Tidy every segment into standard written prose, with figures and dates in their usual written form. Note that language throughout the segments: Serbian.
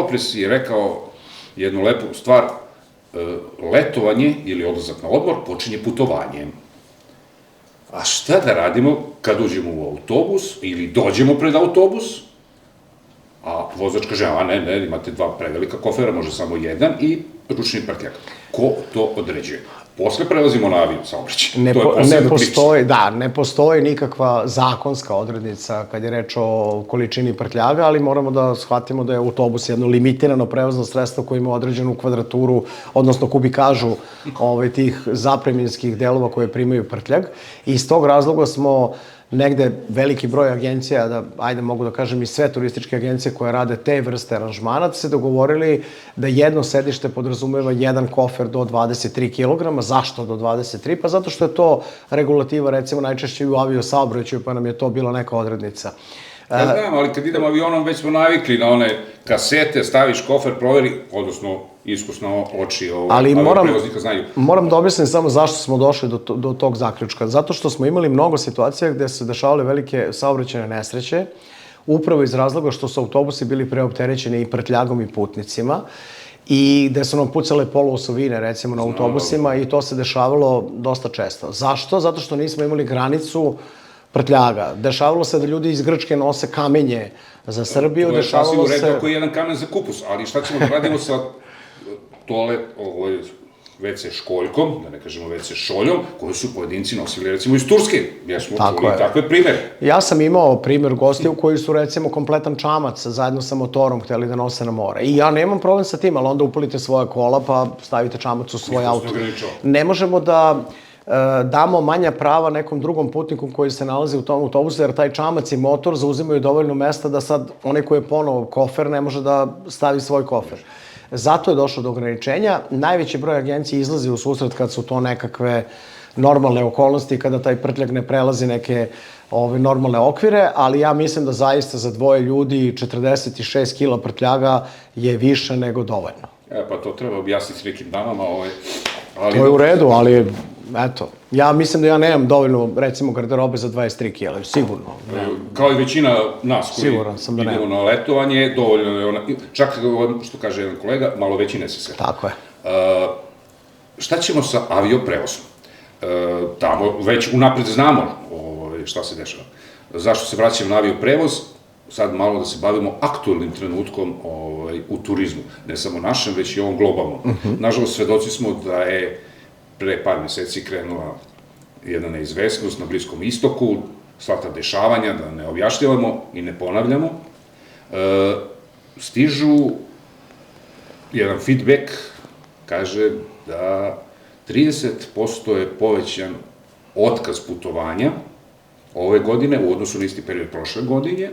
malopre si rekao jednu lepu stvar, letovanje ili odlazak na odmor počinje putovanjem. A šta da radimo kad uđemo u autobus ili dođemo pred autobus, a vozač kaže, a ne, imate dva prevelika kofera, može samo jedan i ručni prtljak. Ko to određuje? Posle prelazimo na avion saobraćaj. Ne postoji nikakva zakonska odrednica kad je reč o količini prtljaga, ali moramo da shvatimo da je autobus jedno limitirano prevozno sredstvo koje ima određenu kvadraturu, odnosno kubikažu tih zapreminskih delova koje primaju prtljag. I iz tog razloga smo negde veliki broj agencija, ajde mogu da kažem i sve turističke agencije koje rade te vrste aranžmana, se dogovorili da jedno sedište podrazumeva jedan kofer do 23 kg. Zašto do 23? Pa zato što je to regulativa, recimo, najčešće u aviosaobraćaju, pa nam je to bila neka odrednica. Ja znam, ali kad idemo avionom već smo navikli na one kasete, staviš kofer, proveri, odnosno iskusno oči avioprevoznika znaju. Moram da objasnim samo zašto smo došli do tog zaključka. Zato što smo imali mnogo situacija gde se dešavale velike saobraćajne nesreće, upravo iz razloga što su autobusi bili preopterećeni i prtljagom i putnicima, i gde su nam pucale poluosovine, recimo, na autobusima, i to se dešavalo dosta često. Zašto? Zato što nismo imali granicu prtljaga. Dešavalo se da ljudi iz Grčke nose kamenje za Srbiju, dešavalo se... To je sasvim u redu ako je jedan kamen za kupus, ali šta ćemo da radimo sa WC školjkom, da ne kažemo WC šoljom, koju su pojedinci nosili, recimo, iz Turske. Ja smo čuli takve primere. Ja sam imao primer gostiju koji su, recimo, kompletan čamac zajedno sa motorom hteli da nose na more. I ja nemam problem sa tim, ali onda upalite svoje kola pa stavite čamac u svoj auto. Ne možemo da damo manja prava nekom drugom putniku koji se nalazi u tom autobusu, jer taj čamac i motor zauzimaju dovoljno mesta da sad onaj koji je ponovo kofer ne može da stavi svoj kofer. Zato je došlo do ograničenja. Najveći broj agencija izlazi u susret kad su to nekakve normalne okolnosti, kada taj prtljag ne prelazi neke normalne okvire, ali ja mislim da zaista za dvoje ljudi 46 kila prtljaga je više nego dovoljno. Pa to treba objasniti nekim damama. To je u redu, ali eto, ja mislim da ja nemam dovoljno, recimo, garderobe za 23 kila, sigurno. Kao i većina nas koji idemo na letovanje, dovoljno je ona, čak što kaže jedan kolega, malo veći nesesek. Tako je. Šta ćemo sa avioprevozom? Tamo već unapred znamo šta se dešava. Zašto se vraćamo na avioprevoz? Sad malo da se bavimo aktualnim trenutkom u turizmu. Ne samo našem, već i ovom globalnom. Nažalost, svedoci smo da je pre par meseci krenula jedna neizvesnost na Bliskom istoku, sva ta dešavanja, da ne objašnjavamo i ne ponavljamo. Stižu jedan feedback, kaže da 30% je povećan otkaz putovanja ove godine u odnosu na isti period prošle godine.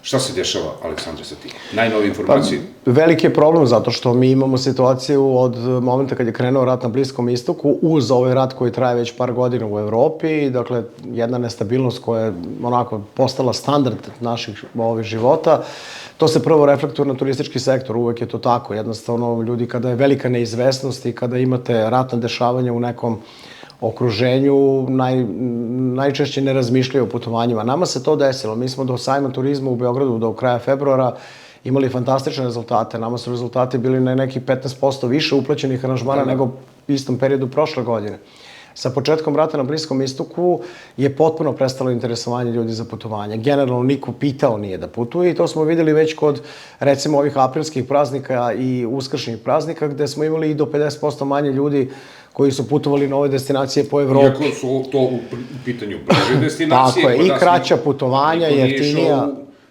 Šta se dešava, Aleksandre, sa tim? Najnovije informacije? Veliki je problem zato što mi imamo situaciju od momenta kad je krenuo rat na Bliskom istoku, uz ovaj rat koji traje već par godina u Evropi, dakle, jedna nestabilnost koja je onako postala standard naših života. To se prvo reflektuje na turistički sektor, uvek je to tako. Jednostavno, ljudi, kada je velika neizvesnost i kada imate ratna dešavanja u nekom okruženju, najčešće ne razmišljaju o putovanjima. Nama se to desilo. Mi smo do sajma turizma u Beogradu do kraja februara imali fantastične rezultate. Nama su rezultati bili na nekih 15% više uplaćenih aranžmana nego u istom periodu prošle godine. Sa početkom rata na Bliskom istoku je potpuno prestalo interesovanje ljudi za putovanje. Generalno niko pitao nije da putuje i to smo videli već kod, recimo, ovih aprilskih praznika i uskršnjih praznika, gde smo imali i do 50% manje ljudi koji su putovali na ove destinacije po Evropi. Iako su to u pitanju bliže destinacije. Tako je, i kraća putovanja, jeftinija.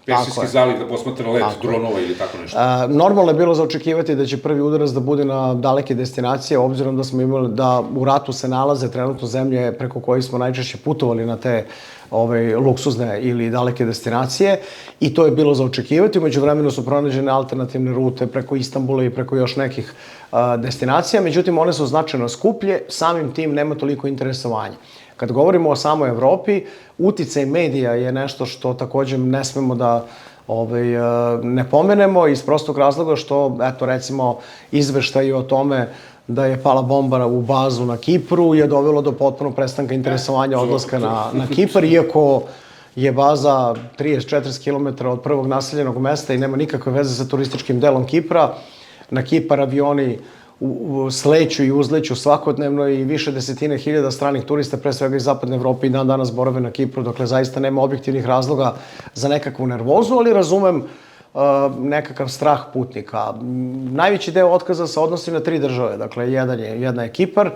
Persijski zaliv da posmatra let dronova ili tako nešto. Normalno je bilo za očekivati da će prvi udarac da bude na daleke destinacije, obzirom da smo imali da u ratu se nalaze trenutno zemlje preko kojih smo najčešće putovali na te luksuzne ili daleke destinacije, i to je bilo za očekivati. Umeđu vremenu su pronađene alternativne rute preko Istanbula i preko još nekih destinacija, međutim one su značajno skuplje, samim tim nema toliko interesovanja. Kad govorimo o samoj Evropi, uticaj medija je nešto što takođe ne smemo da ne pomenemo iz prostog razloga što, eto, recimo, izveštaji o tome da je pala bomba u bazu na Kipru je dovelo do potpunog prestanka interesovanja odlaska na Kipar, je baza 30-40 km od prvog naseljenog mesta i nema nikakve veze sa turističkim delom Kipra. Na Kipar avioni sleću i uzleću svakodnevno i više desetine hiljada stranih turista, pre svega iz zapadne Evrope i dan danas borave na Kipru, dakle zaista nema objektivnih razloga za nekakvu nervozu, ali razumem nekakav strah putnika. Najveći deo otkaza se odnosi na 3 države, dakle jedna je Kipar,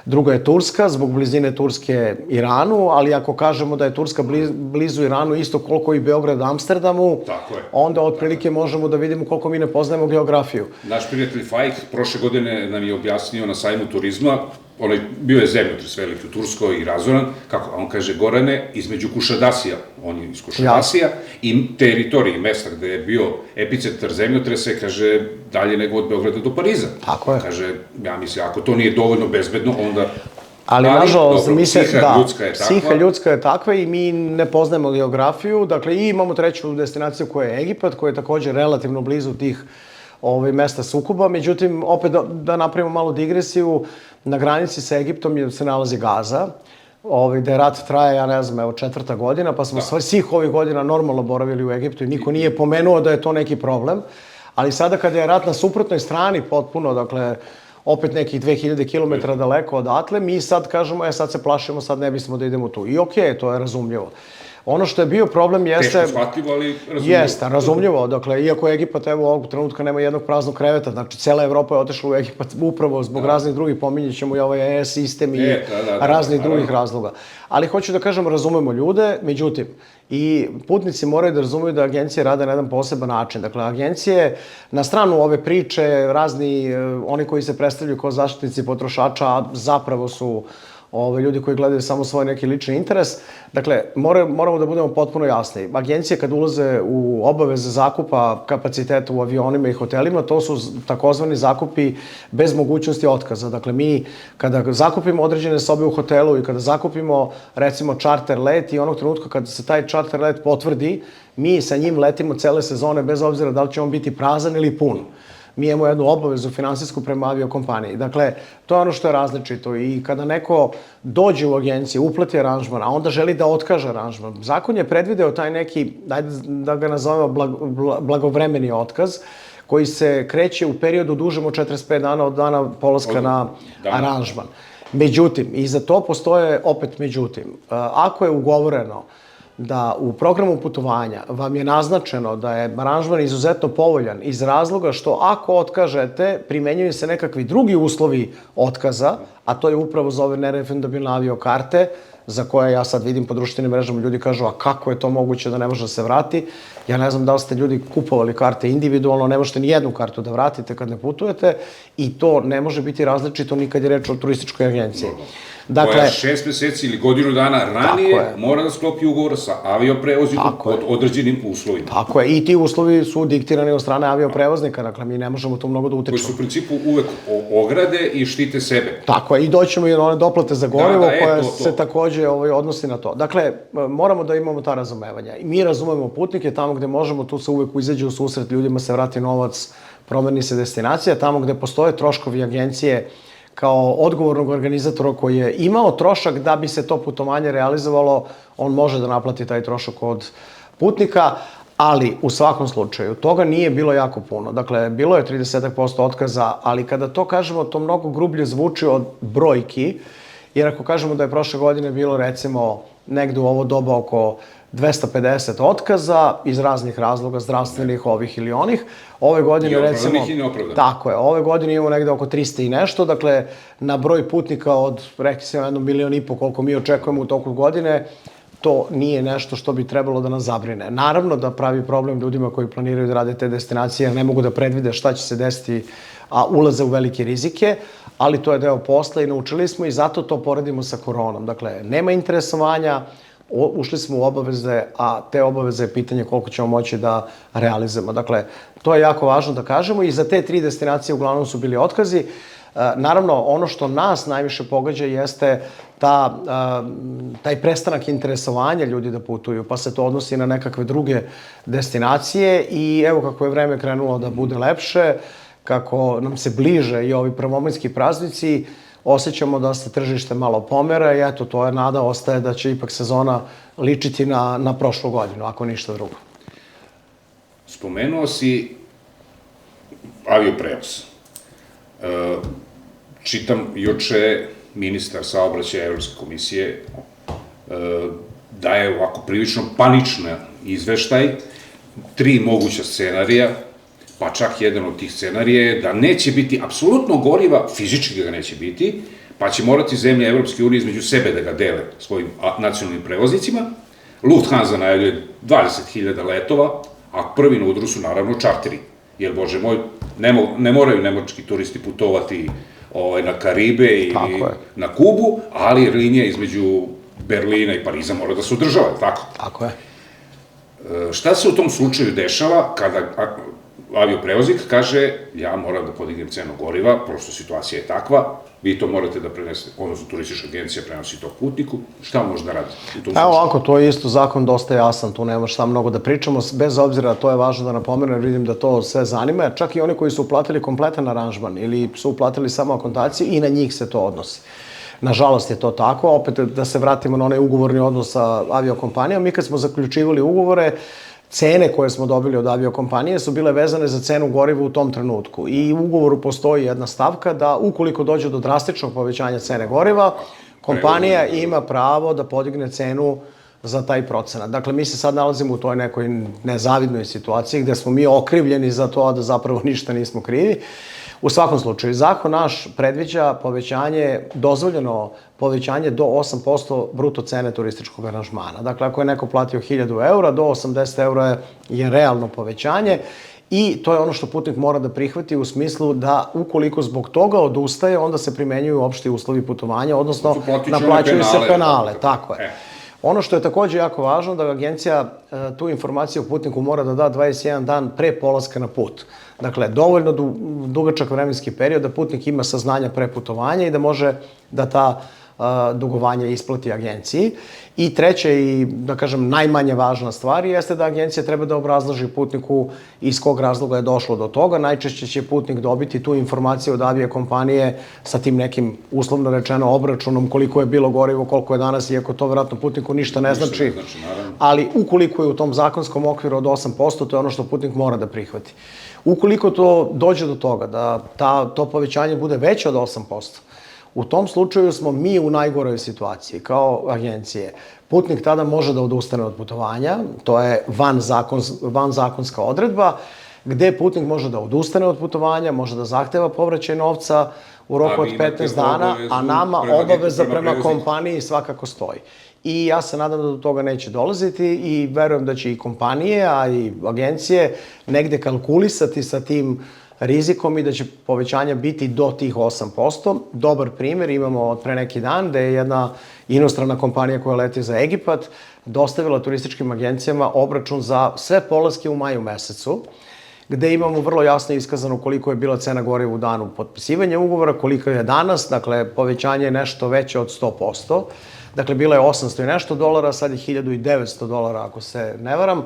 druga je Turska, zbog blizine Turske Iranu, ali ako kažemo da je Turska blizu Iranu isto koliko i Beograd Amsterdamu, onda otprilike možemo da vidimo koliko mi ne poznajemo geografiju. Naš prijatelj Fajk prošle godine nam je objasnio na sajmu turizma, bio je zemljotres veliki u Turskoj i razoran, kako on kaže, Gorane, između Kušadasija, on je iz Kušadasija, i teritorije, mesta gde je bio epicentar zemljotrese, kaže, dalje nego od Beograda do Pariza. Tako je. Kaže, ja mislim, ako to nije dovoljno bezbedno, onda... Ali, nažalost, psiha ljudska je takva i mi ne poznajemo geografiju. Dakle, i imamo treću destinaciju koja je Egipat, koja je takođe relativno blizu tih mesta sukoba. Međutim, opet da napravimo malu digresiju, na granici sa Egiptom se nalazi Gaza, gde rat traje, ja ne znam, evo 4. godina, pa smo svih ovih godina normalno boravili u Egiptu i niko nije pomenuo da je to neki problem. Ali sada kada je rat na suprotnoj strani potpuno, dakle, opet nekih 2000 km daleko odatle, mi sad kažemo, sad se plašimo, sad ne bismo da idemo tu. I okej, to je razumljivo. Ono što je bio problem jeste... Teško shvatljivo, ali razumljivo. Jeste, razumljivo. Dakle, iako Egipat, evo, ovog trenutka nema jednog praznog kreveta, znači, cela Evropa je otišla u Egipat upravo zbog raznih drugih, pominjet ćemo i ovaj ES sistem i raznih drugih razloga. Ali hoću da kažem, razumemo ljude, međutim, i putnici moraju da razumeju da agencije rade na jedan poseban način. Dakle, agencije, na stranu ove priče, razni, oni koji se predstavljaju kao zaštitnici potrošača, a zapravo su ljudi koji gledaju samo svoj neki lični interes. Dakle, moramo da budemo potpuno jasni. Agencije kad ulaze u obaveze zakupa kapaciteta u avionima i hotelima, to su takozvani zakupi bez mogućnosti otkaza. Dakle, mi kada zakupimo određene sobe u hotelu i kada zakupimo, recimo, čarter let i onog trenutka kada se taj čarter let potvrdi, mi sa njim letimo cele sezone bez obzira da li će on biti prazan ili pun. Mi imamo jednu obavezu finansijsku prema aviokompaniji. Dakle, to je ono što je različito i kada neko dođe u agenciju, uplati aranžman, a onda želi da otkaže aranžman, zakon je predvideo taj neki, dajde da ga nazovemo blagovremeni otkaz, koji se kreće u periodu dužem od 45 dana od dana polaska na aranžman. Međutim, i za to postoje opet međutim. Ako je ugovoreno da u programu putovanja vam je naznačeno da je aranžman izuzetno povoljan iz razloga što ako otkažete, primenjuju se nekakvi drugi uslovi otkaza, a to je upravo za ove nerefundabilne aviokarte, za koje ja sad vidim po društvenim mrežama, ljudi kažu, a kako je to moguće da ne može da se vrati? Ja ne znam da li ste ljudi kupovali karte individualno, ne možete ni jednu kartu da vratite kad ne putujete i to ne može biti različito ni kad je reč o turističkoj agenciji. Koja 6 meseci ili godinu dana ranije mora da sklopi ugovor sa avioprevoznikom pod određenim uslovima. Tako je, i ti uslovi su diktirani od strane avioprevoznika, dakle mi ne možemo tu mnogo da utičemo. Koji su u principu uvek ograde i štite sebe. Tako je, i doćemo i na one doplate za gorivo koje se takođe odnosi na to. Dakle, moramo da imamo ta razumevanja. I mi razumemo putnike, tamo gde možemo, tu se uvek izađe u susret, ljudima se vrati novac, promeni se destinacija, tamo gde postoje troškovi agencije kao odgovornog organizatora koji je imao trošak da bi se to putovanje realizovalo, on može da naplati taj trošak od putnika, ali u svakom slučaju toga nije bilo jako puno. Dakle, bilo je 30% otkaza, ali kada to kažemo, to mnogo grublje zvuči od brojki, jer ako kažemo da je prošle godine bilo recimo negde u ovo doba oko 250 otkaza iz raznih razloga, zdravstvenih, ovih ili onih. Ove godine, recimo... I neopravdanih. Tako je. Ove godine imamo negde oko 300 i nešto. Dakle, na broj putnika od, rekli se, 1,5 miliona koliko mi očekujemo u toku godine, to nije nešto što bi trebalo da nas zabrine. Naravno da pravi problem ljudima koji planiraju da rade te destinacije, jer ne mogu da predvide šta će se desiti, a ulaze u velike rizike, ali to je deo posla i naučili smo i zato to poredimo sa koronom. Dakle, nema interesovanja, ušli smo u obaveze, a te obaveze je pitanje koliko ćemo moći da realizujemo. Dakle, to je jako važno da kažemo i za te 3 destinacije uglavnom su bili otkazi. Naravno, ono što nas najviše pogađa jeste taj prestanak interesovanja ljudi da putuju, pa se to odnosi na nekakve druge destinacije i evo kako je vreme krenulo da bude lepše, kako nam se bliže i ovi prvomajski praznici, osjećamo da se tržište malo pomera i eto, to je nada, ostaje da će ipak sezona ličiti na prošlu godinu, ako ništa drugo. Spomenuo si avioprevoz. Čitam juče ministar saobraćaja Evropske komisije daje ovako prilično paničan izveštaj, 3 moguća scenarija, pa čak jedan od tih scenarija je da neće biti apsolutno goriva, fizički ga neće biti, pa će morati zemlje Evropske unije između sebe da ga dele svojim nacionalnim prevoznicima. Lufthansa najavljuje 20.000 letova, a prvi na udru su naravno čarteri, jer, bože moj, ne moraju nemački turisti putovati na Karibe ili na Kubu, ali linija između Berlina i Pariza mora da se održava, tako? Tako je. Šta se u tom slučaju dešava kada avioprevoznik kaže ja moram da podignem cenu goriva, prosto situacija je takva, vi to morate da prenesete, odnosno turistička agencija prenosi to putniku, šta može da radi u tom slučaju? Evo ovako, to je isto zakon dosta jasan, tu nema šta mnogo da pričamo, bez obzira, to je važno da napomenem, jer vidim da to sve zanima, čak i oni koji su uplatili kompletan aranžman ili su uplatili samo akontaciju i na njih se to odnosi. Nažalost je to tako, opet da se vratimo na onaj ugovorni odnos sa aviokompanijom, mi kad smo zaključivali ugovore, cene koje smo dobili od aviokompanije su bile vezane za cenu goriva u tom trenutku. I u ugovoru postoji jedna stavka da ukoliko dođe do drastičnog povećanja cene goriva, kompanija ima pravo da podigne cenu za taj procenat. Dakle, mi se sad nalazimo u toj nekoj nezavidnoj situaciji gde smo mi okrivljeni za to, a da zapravo ništa nismo krivi. U svakom slučaju, zakon naš predviđa povećanje, dozvoljeno povećanje do 8% bruto cene turističkog aranžmana. Dakle, ako je neko platio 1.000 eura, do 80 eura je realno povećanje i to je ono što putnik mora da prihvati u smislu da ukoliko zbog toga odustaje, onda se primenjuju opšti uslovi putovanja, odnosno naplaćuju se penale. Tako je. Ono što je takođe jako važno, da agencija tu informaciju putniku mora da da 21 dan pre polaska na put. Dakle, dovoljno dugačak vremenski period da putnik ima saznanja pre putovanja i da može da ta dugovanja isplati agenciji. I treća i, da kažem, najmanje važna stvar jeste da agencija treba da obrazloži putniku iz kog razloga je došlo do toga. Najčešće će putnik dobiti tu informaciju od aviokompanije sa tim nekim, uslovno rečeno, obračunom koliko je bilo gorivo, koliko je danas, iako to vjerojatno putniku ništa ne znači. Ali ukoliko je u tom zakonskom okviru od 8%, to je ono što putnik mora da prihvati. Ukoliko to dođe do toga, da to povećanje bude veće od 8%, u tom slučaju smo mi u najgoroj situaciji kao agencije. Putnik tada može da odustane od putovanja, to je vanzakonska odredba, gde putnik može da odustane od putovanja, može da zahteva povraćaj novca u roku od 15 dana, a nama obaveza prema kompaniji svakako stoji. I ja se nadam da do toga neće dolaziti i verujem da će i kompanije, a i agencije negde kalkulisati sa tim rizikom i da će povećanja biti do tih 8%. Dobar primer imamo od pre neki dan gde je jedna inostrana kompanija koja leti za Egipat dostavila turističkim agencijama obračun za sve polaske u maju mesecu, gde imamo vrlo jasno iskazano koliko je bila cena goriva u danu potpisivanja ugovora, koliko je danas, dakle povećanje je nešto veće od 100%. Dakle, bila je 800 i nešto dolara, sad je 1900 dolara ako se ne varam.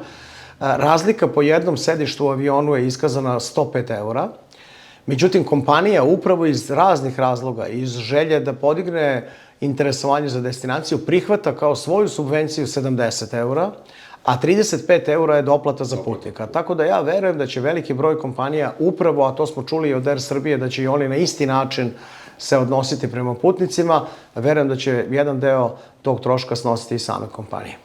Razlika po jednom sedištu u avionu je iskazana 105 eura. Međutim, kompanija upravo iz raznih razloga, iz želje da podigne interesovanje za destinaciju, prihvata kao svoju subvenciju 70 eura, a 35 eura je doplata za putnika. Tako da ja verujem da će veliki broj kompanija upravo, a to smo čuli i od Air Srbije, da će i oni na isti način se odnositi prema putnicima. Verujem da će jedan deo tog troška snositi i same kompanije.